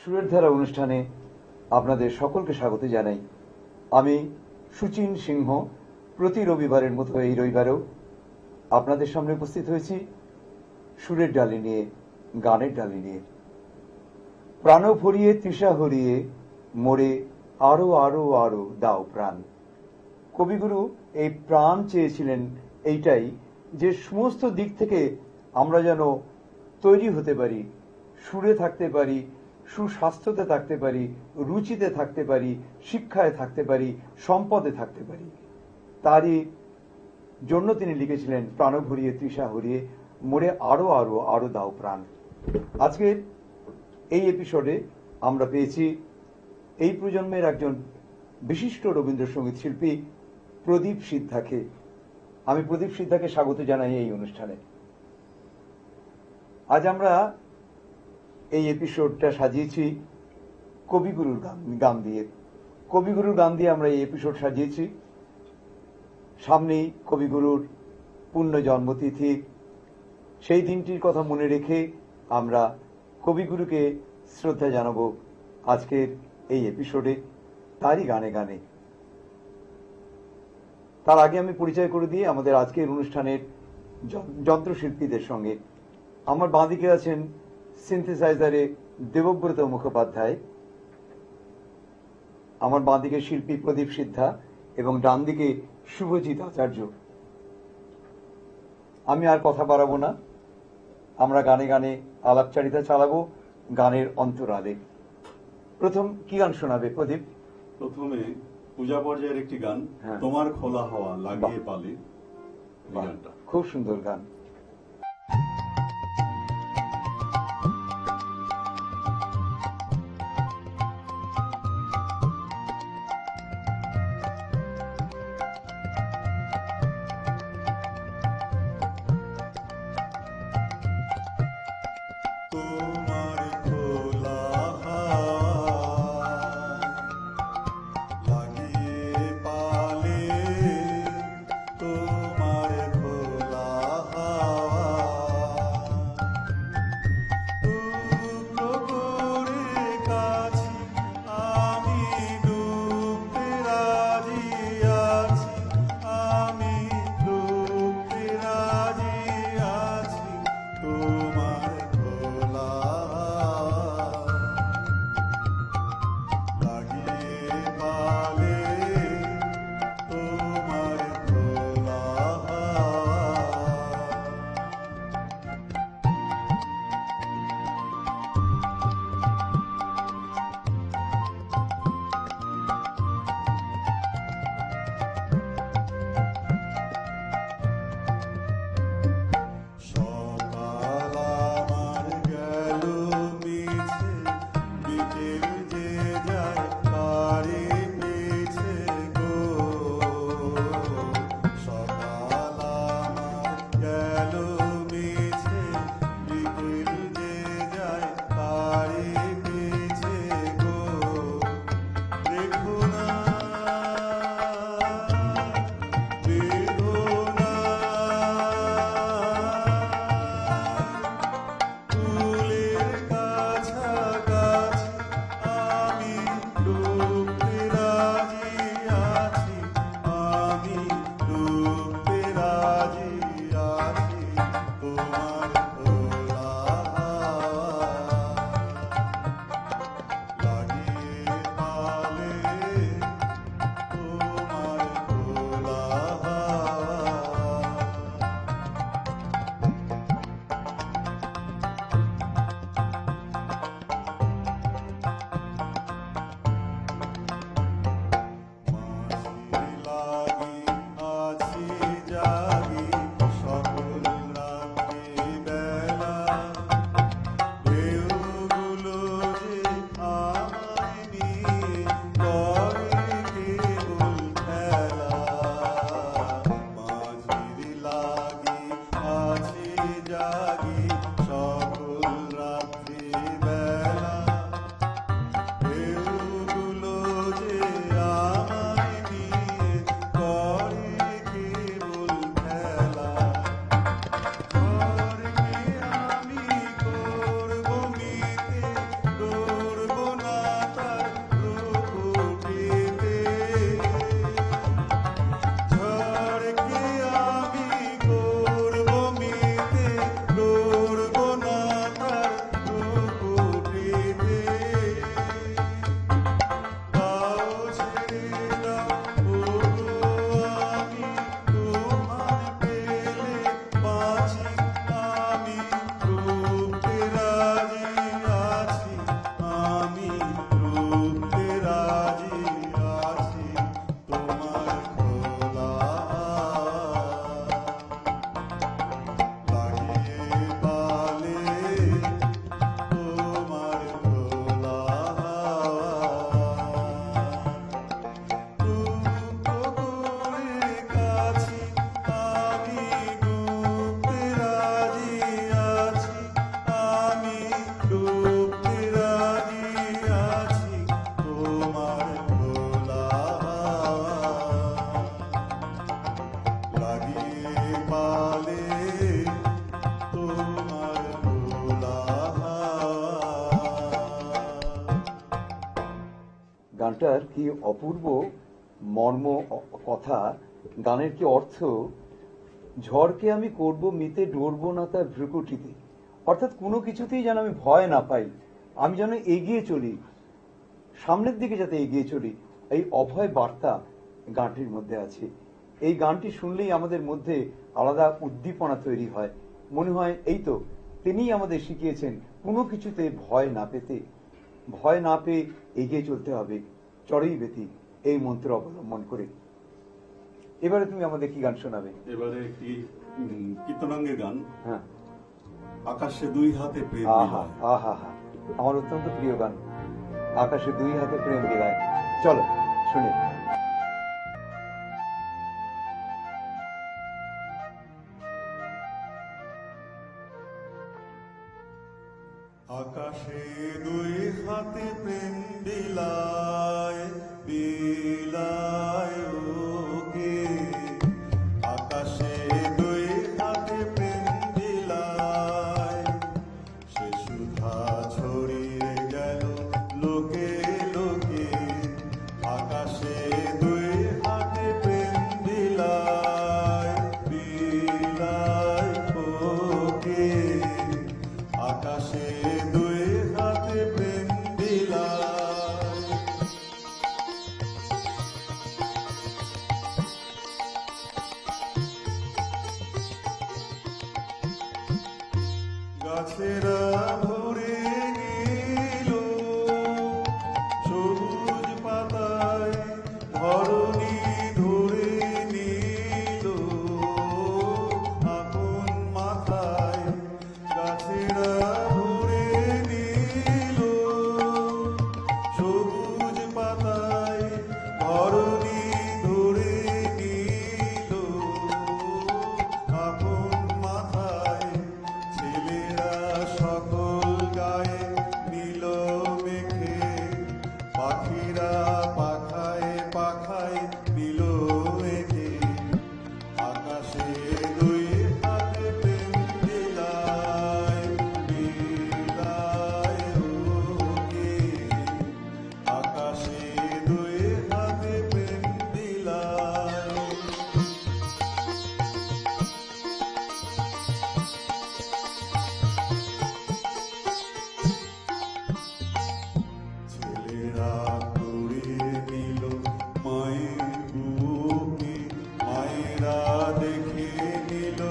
সুরের ধারা অনুষ্ঠানে আপনাদের সকলকে স্বাগত জানাই। আমি সুচিন সিংহ প্রতি রবিবারের মতো এই রবিবারেও আপনাদের সামনে উপস্থিত হয়েছি সুরের ডালি নিয়ে, গানের ডালি নিয়ে। প্রাণ ভরিয়ে তৃষা হরিয়ে মোরে আরো আরো আরো দাও প্রাণ। কবিগুরু এই প্রাণ চেয়েছিলেন এইটাই, যে সমস্ত দিক থেকে আমরা যেন তৈরি হতে পারি, সুরে থাকতে পারি, সুস্বাস্থ্যতে থাকতে পারি, রুচিতে থাকতে পারি, শিক্ষায় থাকতে পারি, সম্পদে থাকতে পারি। তারই জন্য তিনি লিখেছিলেন প্রাণ ভরিয়ে তৃষা হরিয়ে মোরে আরো আরো আরো দাও প্রাণ। আজকের এই এপিসোডে আমরা পেয়েছি এই প্রজন্মের একজন বিশিষ্ট রবীন্দ্রসঙ্গীত শিল্পী প্রদীপ সিদ্ধাকে। আমি প্রদীপ সিদ্ধাকে স্বাগত জানাই এই অনুষ্ঠানে। আজ আমরা এই এপিসোডটা সাজিয়েছি কবিগুরুর গান দিয়ে। কবিগুরুর গান দিয়ে আমরা এই এপিসোড সাজিয়েছি। সামনেই কবিগুরুর পূর্ণ জন্মতিথি। সেই দিনটির কথা মনে রেখে আমরা কবিগুরুকে শ্রদ্ধা জানাবো আজকের এই এপিসোডে, তারই গানে গানে। তার আগে আমি পরিচয় করে দিই আমাদের আজকের অনুষ্ঠানের যন্ত্রশিল্পীদের সঙ্গে। আমার বাঁদিকে আছেন সিনথেসাইজারে দেবব্রত মুখোপাধ্যায়, আমার বাঁদিকে শিল্পী প্রদীপ সিদ্ধা এবং ডান দিকে শুভজিৎ আচার্য। আমি আর কথা বাড়াবো না, আমরা গানে গানে আলাপচারিতা চালাবো গানের অন্তরালে। প্রথম কি গান শোনাবে প্রদীপ? প্রথমে পূজা পর্যায়ের একটি গান, তোমার খোলা হওয়া লাগিয়ে পালে। গানটা খুব সুন্দর গান। তোমার খোলা গানটার কি অপূর্ব মর্ম, কথা, গানের কি অর্থ। ঝড়কে আমি করব মিতে, ডরবো না তার ভ্রুকুটিতে। অর্থাৎ কোনো কিছুতেই যেন আমি ভয় না পাই, আমি যেন এগিয়ে চলি, সামনের দিকে যাতে এগিয়ে চলি, এই অভয় বার্তা গানটির মধ্যে আছে। এই গানটি শুনলেই আমাদের মধ্যে আলাদা উদ্দীপনা তৈরি হয়, মনে হয় এই তো তিনিই আমাদের শিখিয়েছেন কোনো কিছুতে ভয় না পেতে, ভয় না পেয়ে এগিয়ে চলতে হবে চড়েই বেতি, এই মন্ত্র অবলম্বন করে। এবারে তুমি আমাদের কি গান শোনাবে? এবারে একটি কীর্তনাঙ্গের গান, হ্যাঁ, আকাশে দুই হাতে প্রেম আহা বিলায়। আহা হা, আমার অত্যন্ত প্রিয় গান, আকাশে দুই হাতে প্রেম বিলায়। চলো শুনি। আকাশে দুই হাতে প্রেম বিলায়, বিলায় ওকে। আকাশে দুই হাতে প্রেম বিলায়, সে সুধা ছড়িয়ে গেল লোকে লোকে। আকাশে দুই হাতে প্রেম বিলায়, বিলায় ওকে। আকাশে দুই হাতে প্রেম বিলায়। গাছেরা ভরে গেল সবুজ পাতায়, ধরণী ধরে নিল আপন মাথায়। গাছেরা ভরে নিল সবুজ পাতায়, ধরণী ধরে নিল আপন মাথায়। ছেলেরা সকল গায়ে নীল মেখে, পাখিরা পাখায় পাখায় নীল এঁকে। আকাশে দুই হাতে প্রেম বিলায়, বিলায় ওকে। আকাশে দুই হাতে প্রেম বিলায়। ছেলেরা কুড়িয়ে নিল মায়ের বুকে, মায়েরা দেখে নিল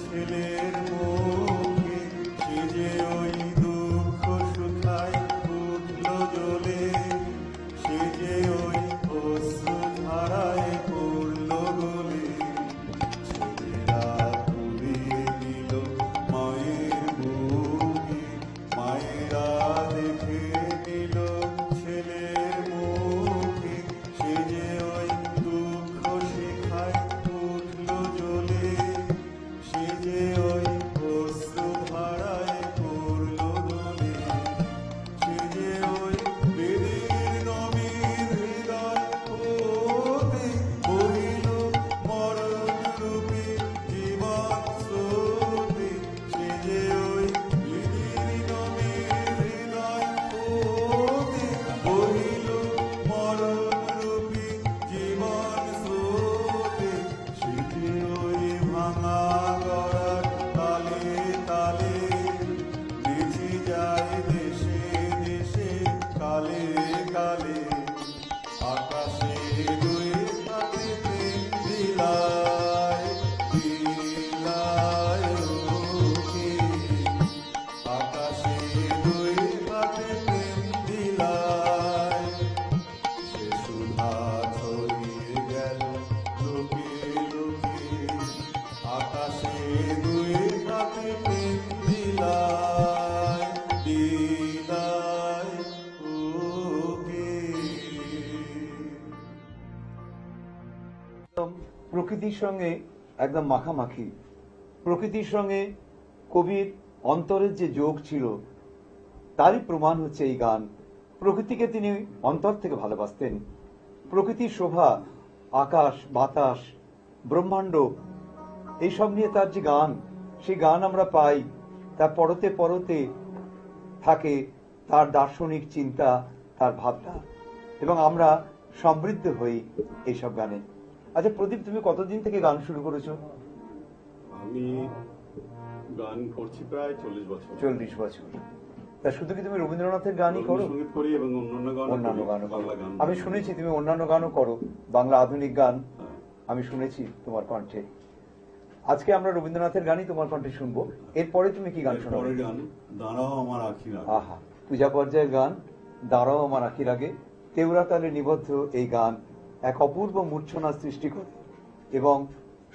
ছেলের মুখে। সে যে ওই দুঃখ সুখায় উঠল জ্বলে, সে যে ওই অশ্রু ধারায় পড়ল গলে। ছেলেরা কুড়িয়ে নিল মায়ের বুকে, মায়েরা দেখে নিল ছেলের মুখে। সে যে ওই দুঃখ শিখায় উঠল জ্বলে, সে যে ওই অশ্রু ধারায় পড়ল দোলে। সে যে ওই বেদের নবীর হৃদয় হতে বহিল মরণ রূপী জীবন স্রোতে। সে যে ওই বেদের নবীর হৃদয় হতে বহিল মরণ রূপী জীবন স্রোতে। সে যে ওই ভাঙা গড়ার তালে তালে বেঁচে যায় দেশে দেশে কালে কালে। আকাশে দুই হাতে প্রেম বিলায়, বিলায় ওকে। আকাশে দুই হাতে প্রেম বিলায়, সে সুধা ছড়িয়ে গেল লোকে লোকে। আকাশে দুই হাতে প্রেম বিলায়, বিলায় ওকে। প্রকৃতির সঙ্গে একদম মাখামাখি, প্রকৃতির সঙ্গে কবির অন্তরের যে যোগ ছিল তারই প্রমাণ হচ্ছে এই গান। প্রকৃতিকে তিনি অন্তর থেকে ভালোবাসতেন। প্রকৃতির শোভা, আকাশ বাতাস ব্রহ্মাণ্ড, এইসব নিয়ে তার যে গান, সেই গান আমরা পাই। তার পরতে পরতে থাকে তার দার্শনিক চিন্তা, তার ভাবনা। এবং আমরা সমৃদ্ধ হই এইসব গানে। আচ্ছা প্রদীপ, তুমি কতদিন থেকে গান শুরু করেছো? আমি গান করছি প্রায় 40 বছর। 40 বছর। তা শুধু কি তুমি রবীন্দ্রনাথের গানই করো? সঙ্গীত করি এবং অন্যান্য গানও করো। বাংলা গান। আমি শুনেছি তুমি অন্যান্য গানও করো, বাংলা আধুনিক গান হ্যাঁ। আমি শুনেছি তোমার কণ্ঠে। আজকে আমরা রবীন্দ্রনাথের গানই তোমার কণ্ঠে শুনবো। এরপরে তুমি কি গান শোনাবে? পরের গান দাঁড়াও আমার আখির আগে। আহা, পূজা পর্যায়ের গান দাঁড়াও আমার আখির আগে। তেওরা তালে নিবদ্ধ এই গান এক অপূর্ব মূর্ছনা সৃষ্টি করে এবং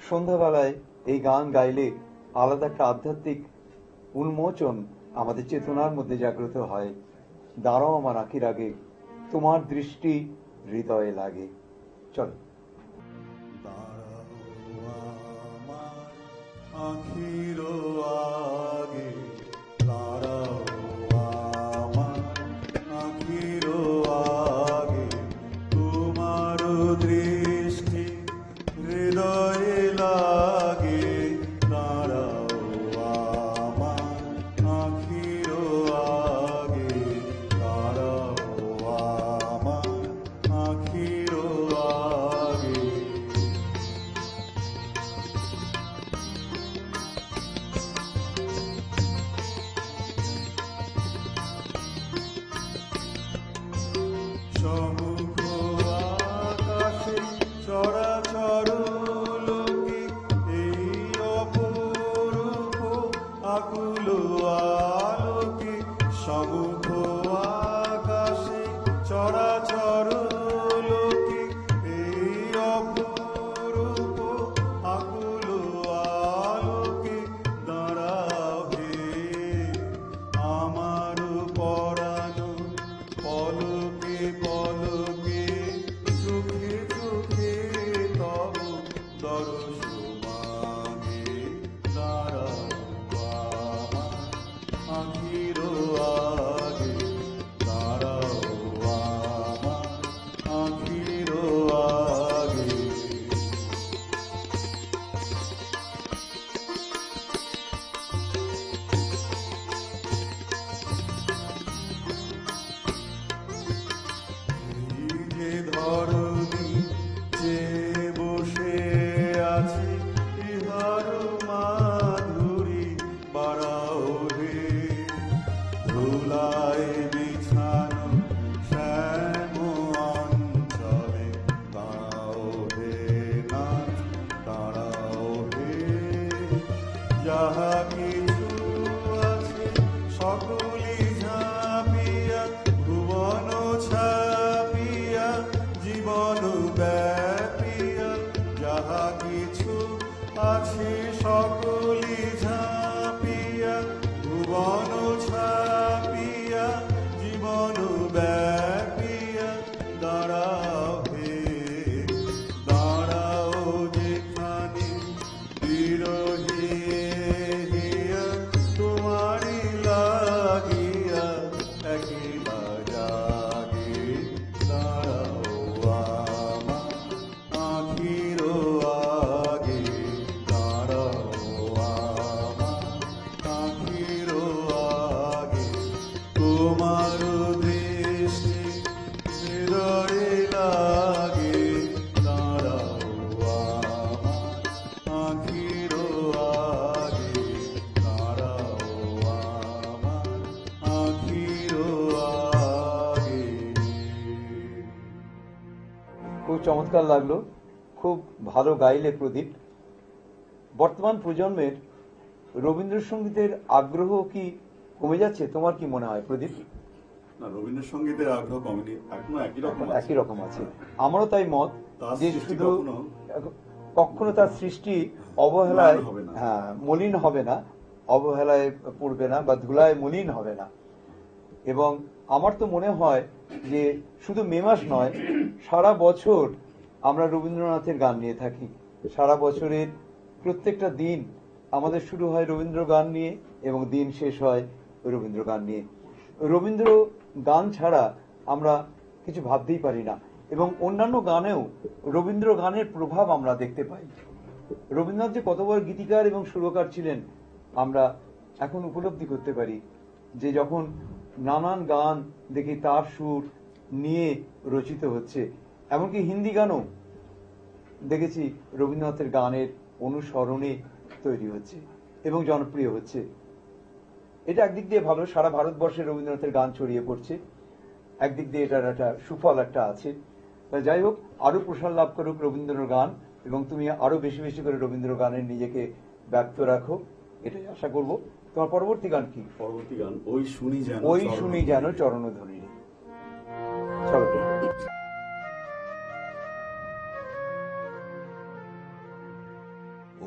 সন্ধ্যাবেলায় এই গান গাইলে আলাদা একটা আধ্যাত্মিক উন্মোচন আমাদের চেতনার মধ্যে জাগ্রত হয়। দাঁড়াও আমার আখির আগে, তোমার দৃষ্টি হৃদয়ে লাগে। চলো। আখির আগে দাঁড়াও আমার আখির আগে, তোমার দৃষ্টি হৃদয়ে লাগে। দাঁড়াও আমার আখির আগে, দাঁড়াও আমার আখির আগে। সমুখ আকাশে চরাচর লোকে এই অপরূপ আকুল আলোকে। সমুখ আকাশে চরাচর লোকে এই অপরূপ আকুল আলোকে। দাঁড়াও হে আমার পরানো, পলকে পলকে চোখে চোখে তব দর্শ মাগে। দাঁড়াও আমার আখির আগে, দাঁড়াও আমার আখির আগে। এই যে ধরণী যে বসে আছে, ইহার মাধুরী বাড়াও হে। ধুলায় বিছানো শ্যাম অঞ্চলে দাঁড়াও হে নাথ, দাঁড়াও হে। যাহা কিছু আছে সকলি ঝাঁপিয়া, ভুবন ছাপিয়া জীবন ব্যাপিয়া। যাহা কিছু আছে সকলি ঝাঁপিয়া, ভুবন ছাপিয়া জীবন ব্যাপিয়া। দাঁড়াও হে, দাঁড়াও যেখানে বিরহী হিয়া, তোমারি লাগিয়া একলা জাগে। দাঁড়াও আমার আখির আগে, দাঁড়াও আমার আখির আগে। তোমার দৃষ্টি হৃদয়ে লাগে। দাঁড়াও আমার আখির আগে, দাঁড়াও আমার আখির আগে। খুব চমৎকার লাগলো, খুব ভালো গাইলে প্রদীপ। বর্তমান প্রজন্মের রবীন্দ্রসঙ্গীতের আগ্রহ কি কমে যাচ্ছে? তোমার কি মনে হয় প্রদীপ? না, রবীন্দ্রসঙ্গীতের আগ্রহ কমেনি, এখনো একই রকম আছে। একই রকম আছে, আমারও তাই মত তার যে সৃষ্টি শুধু কখনো কখনো তার সৃষ্টি অবহেলায় মলিন হবে না। হ্যাঁ, মলিন হবে না, অবহেলায় পড়বে না বা ধুলায় মলিন হবে না। এবং আমার তো মনে হয় যে শুধু মে মাস নয়, সারা বছর আমরা রবীন্দ্রনাথের গান নিয়ে থাকি। সারা বছরের প্রত্যেকটা দিন আমাদের শুরু হয় রবীন্দ্র গান নিয়ে এবং দিন শেষ হয় রবীন্দ্র গান নিয়ে। রবীন্দ্র গান ছাড়া আমরা কিছু ভাবতেই পারি না এবং অন্যান্য গানেও রবীন্দ্র গানের প্রভাব আমরা দেখতে পাই। রবীন্দ্রনাথ যে কত বড় গীতিকার এবং সুরকার ছিলেন আমরা এখন উপলব্ধি করতে পারি, যে যখন নানান গান দেখি তার সুর নিয়ে রচিত হচ্ছে। এমনকি হিন্দি গানও দেখেছি রবীন্দ্রনাথের গানের অনুসরণে তৈরি হচ্ছে এবং জনপ্রিয় হচ্ছে। এটা একদিক দিয়ে ভালো, সারা ভারতবর্ষে রবীন্দ্রনাথের গান ছড়িয়ে পড়ছে, একদিক দিয়ে এটার একটা সুফল একটা আছে। যাই হোক, আরো প্রসার লাভ করুক রবীন্দ্র গান, এবং তুমি আরো বেশি বেশি করে রবীন্দ্র গানের নিজেকে ব্যক্ত রাখো, এটাই আশা করব। তোমার পরবর্তী গান কি? পরবর্তী গান ওই শুনি যেন চরণধ্বনি। চলো।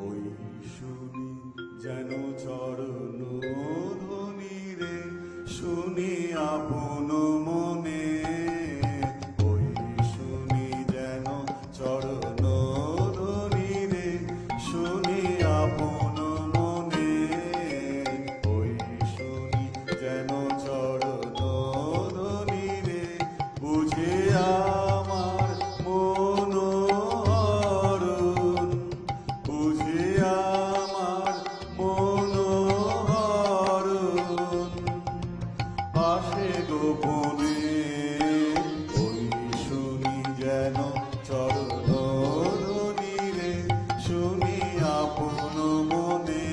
ওই শুনি যেন চরণ ধ্বনি রে, শুনি আপন মনে। ওই শুনি যেন চরণ ধ্বনি রে, শুনি আপন মনে। ওই শুনি যেন চরণ ধ্বনি রে, বুঝে আমার মন হরণ, বুঝে আমার মন হরণ। আসে গোপনে ওই শুনি যেন চরণ ধ্বনি রে, শুনি আপন মনে।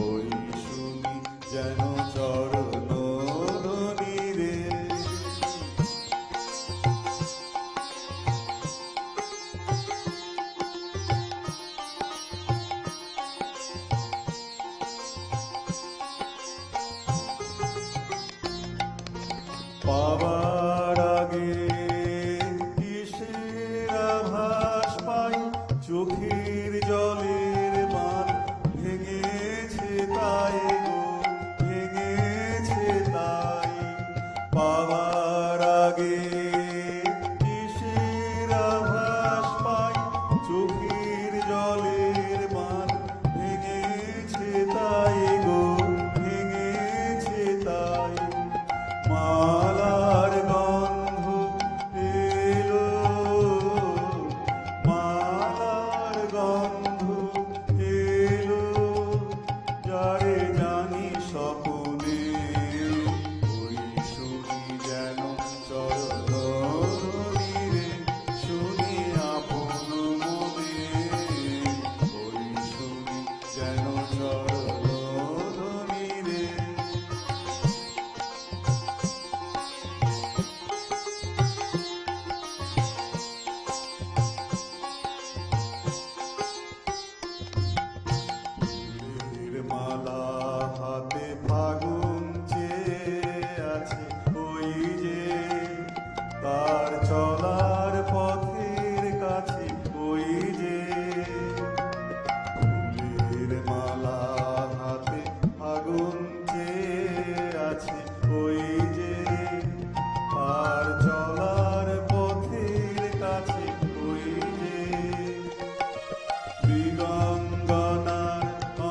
ওই শুনি যেন চরণ ধ্বনি রে। পাবার আগে কিসের আভাস পাই, চোখের জলের মান ভেঙেছে তাই গো, ভেঙেছে তাই। পাবার আগে কিসের আভাস পাই, চোখের জলের মান ভেঙেছে তাই গো, ভেঙেছে তাই। মালার গন্ধ এলো, মালার গন্ধ এলো, যারে জানি স্বপনে। ওই শুনি যেন চরণ ধ্বনি রে, শুনি আপন মনে। ওই শুনি যেন চরণ ধ্বনি রে। ফুলের মালা হাতে ফাগুন চেয়ে আছে, ওই যে তার চলার পথের কাছে, ওই যে ফুলের মালা হাতে ফাগুন চেয়ে আছে, ওই যে তার চলার পথের কাছে, ওই যে দিগঙ্গনার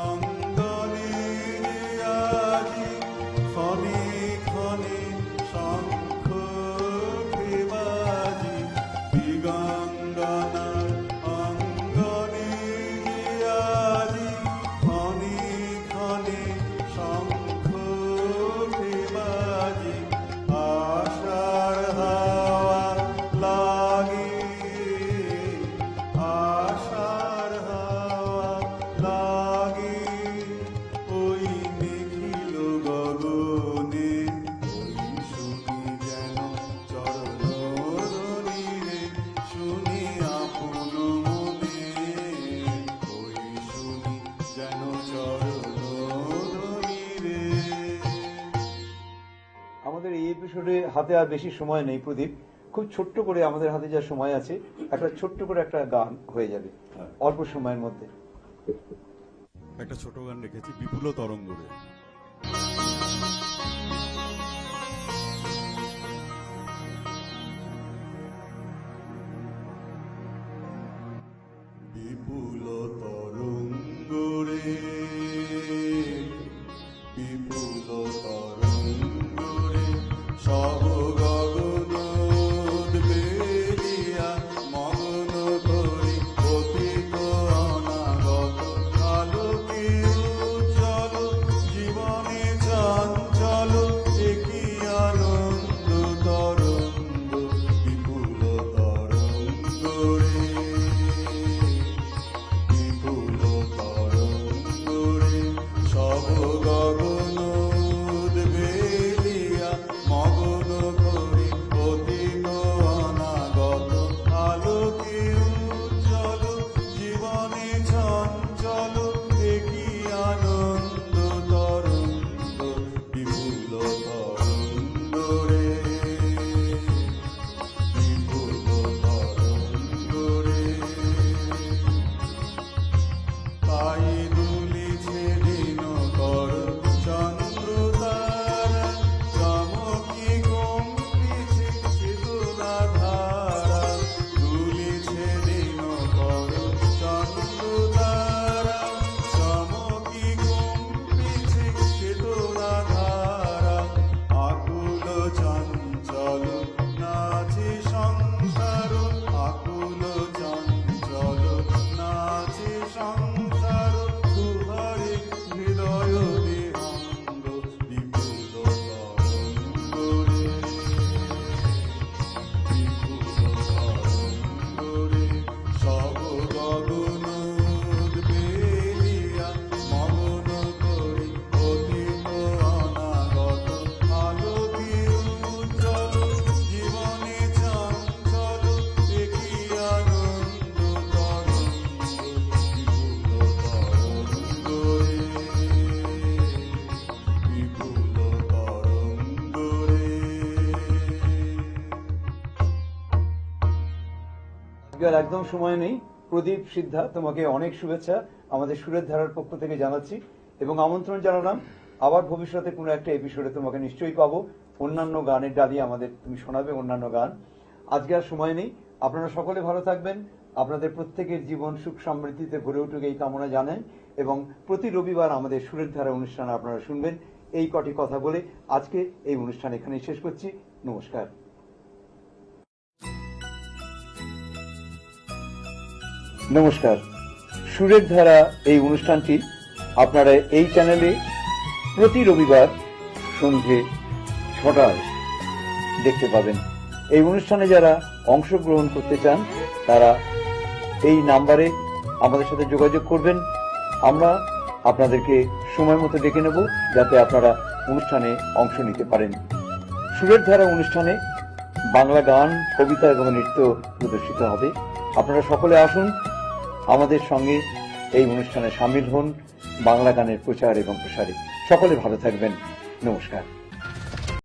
অঙ্গনে আজি ক্ষণে ক্ষণে শঙ্খ বাজি। দিগঙ্গনার অঙ্গনে আজি ক্ষণে ক্ষণে শঙ্খ বাজি। আশার হাওয়া লাগে, আশার হাওয়া লাগে, ওই মেঘিল গগনে। ওই শুনি যেন চরণ ধ্বনি রে, শুনি আপন মনে। ওই শুনি যেন চরণ ধ্বনি রে। আমাদের এই এপিসোডে হাতে আর বেশি সময় নেই প্রদীপ, খুব ছোট্ট করে আমাদের হাতে যা সময় আছে একটা ছোট্ট করে একটা গান হয়ে যাবে অল্প সময়ের মধ্যে। একটা ছোট গান রেখেছি, বিপুল তরঙ্গ রে। বিপুল তরঙ্গ রে, বিপুল তরঙ্গ রে, সব গগন উদ্বেলিয়া মগ্ন করি অতীত অনাগত আলোকে উজ্জ্বল জীবনে চঞ্চল একই আনন্দ তরঙ্গ। আজকে আর একদম সময় নেই। প্রদীপ সিদ্ধা, তোমাকে অনেক শুভেচ্ছা আমাদের সুরের ধারার পক্ষ থেকে জানাচ্ছি এবং আমন্ত্রণ জানালাম আবার ভবিষ্যতে কোনো একটা এপিসোডে তোমাকে নিশ্চয়ই পাবো। অন্যান্য গানের ডালি আমাদের তুমি শোনাবে, অন্যান্য গান। আজকে আর সময় নেই। আপনারা সকলে ভালো থাকবেন। আপনাদের প্রত্যেকের জীবন সুখ সমৃদ্ধিতে ভরে উঠুক এই কামনা জানাই এবং প্রতি রবিবার আমাদের সুরের ধারা অনুষ্ঠান আপনারা শুনবেন। এই কটি কথা বলে আজকে এই অনুষ্ঠান এখানেই শেষ করছি। নমস্কার। নমস্কার। সুরের ধারা এই অনুষ্ঠানটি আপনারা এই চ্যানেলে প্রতি রবিবার সন্ধে 6টায় দেখতে পাবেন। এই অনুষ্ঠানে যারা অংশগ্রহণ করতে চান তারা এই নাম্বারে আমাদের সাথে যোগাযোগ করবেন। আমরা আপনাদেরকে সময় মতো ডেকে নেব যাতে আপনারা অনুষ্ঠানে অংশ নিতে পারেন। সুরের ধারা অনুষ্ঠানে বাংলা গান, কবিতা এবং নৃত্য প্রদর্শিত হবে। আপনারা সকলে আসুন, আমাদের সঙ্গে এই অনুষ্ঠানে সামিল হন বাংলা গানের প্রচার এবং প্রসারে। সকলে ভালো থাকবেন। নমস্কার।